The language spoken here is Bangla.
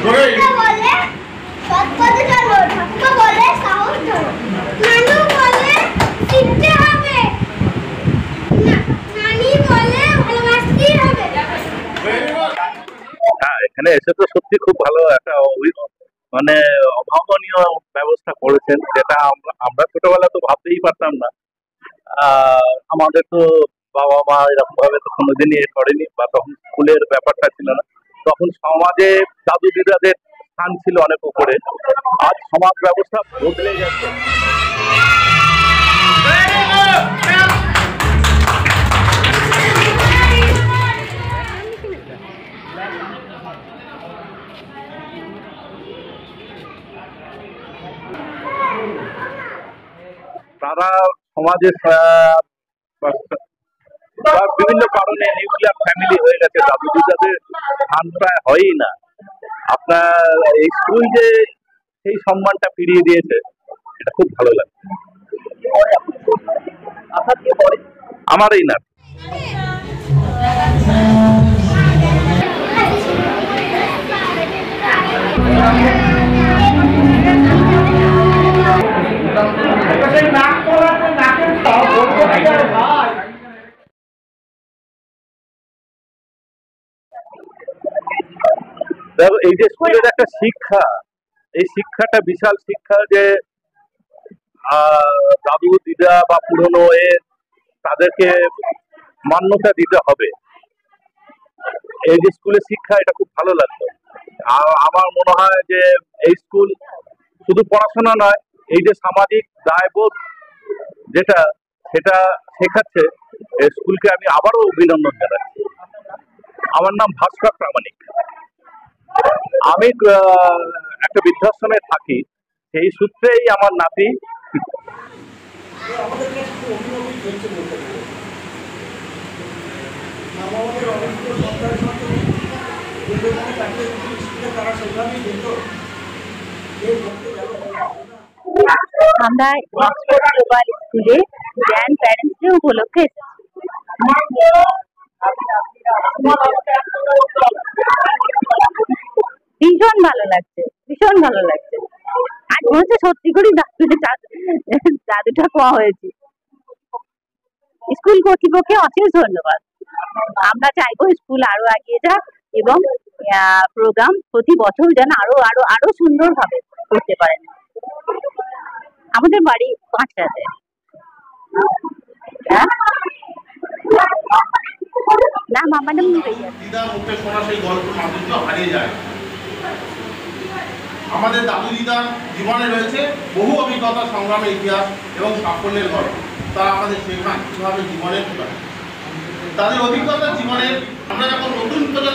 বলে সৎ পথে চলো, ঠাকুমা বলে সাহস ধরো, নানু বলে শিখতে হবে, নানি বলে ভালোবাসতেই হবে। হ্যাঁ, এখানে এসে তো সত্যি খুব ভালো একটা মানে অভাবনীয় ব্যবস্থা করেছেন, যেটা আমরা ছোটবেলা তো ভাবতেই পারতাম না। আমাদের তো বাবা মা এরকম ভাবে তো কোনোদিনই এ করেনি, বা তখন স্কুলের ব্যাপারটা ছিল না। তখন সমাজে দাদু দিদাদের স্থান ছিল অনেক উপরে। আজ সমাজ ব্যবস্থা বদলে গেছে। তারা সমাজে বিভিন্ন কারণে নিউক্লিয়ার ফ্যামিলি হয়ে গেছে, দাদু দিদাদের স্থান প্রায় হয়ই না। আপনার এই স্কুল যে সেই সম্মানটা ফিরিয়ে দিয়েছে, এটা খুব ভালো লাগে। আমার এই না দেখো, এই যে স্কুলের একটা শিক্ষা, এই শিক্ষাটা বিশাল শিক্ষা, যে দাদু দিদা বা পুরনো তাদেরকে মান্যতা দিতে হবে। এই যে স্কুলের শিক্ষা, এটা খুব ভালো লাগতো। আর আমার মনে হয় যে এই স্কুল শুধু পড়াশোনা নয়, এই যে সামাজিক দায়বোধ যেটা, সেটা শেখাচ্ছে। এই স্কুলকে আমি আবারও অভিনন্দন জানাচ্ছি। আমার নাম ভাস্কর প্রামাণিক। আমি একটা বৃদ্ধাশ্রমে থাকি, সেই সূত্রেই আমার নাতি। আমরা গ্লোবাল স্কুলে গ্র্যান্ড প্যারেন্টস ডে উপলক্ষে ভীষণ ভালো লাগছে, ভীষণ ভালো লাগছে। আজ মনে হচ্ছে সত্যি করে জাদুটা পাওয়া হয়েছে। স্কুল কর্তৃপক্ষে অশেষ ধন্যবাদ। আমরা চাইবো স্কুল আরো এগিয়ে যাক এবং প্রোগ্রাম প্রতি বছর যেন আরো আরো আরো সুন্দরভাবে করতে পারেন। আমাদের বাড়ি 5টাতে। না মামা নাম দিদার মুখে শোনা সেই গল্প মাধুর্য হারিয়ে যায়। আমাদের দাদু দিদার জীবনে রয়েছে বহু অভিজ্ঞতা, সংগ্রামের ইতিহাস এবং সাফল্যের গল্প। তারা আমাদের শেখান কীভাবে জীবনের তাদের অভিজ্ঞতার জীবনের আমরা যখন নতুন প্রজন্ম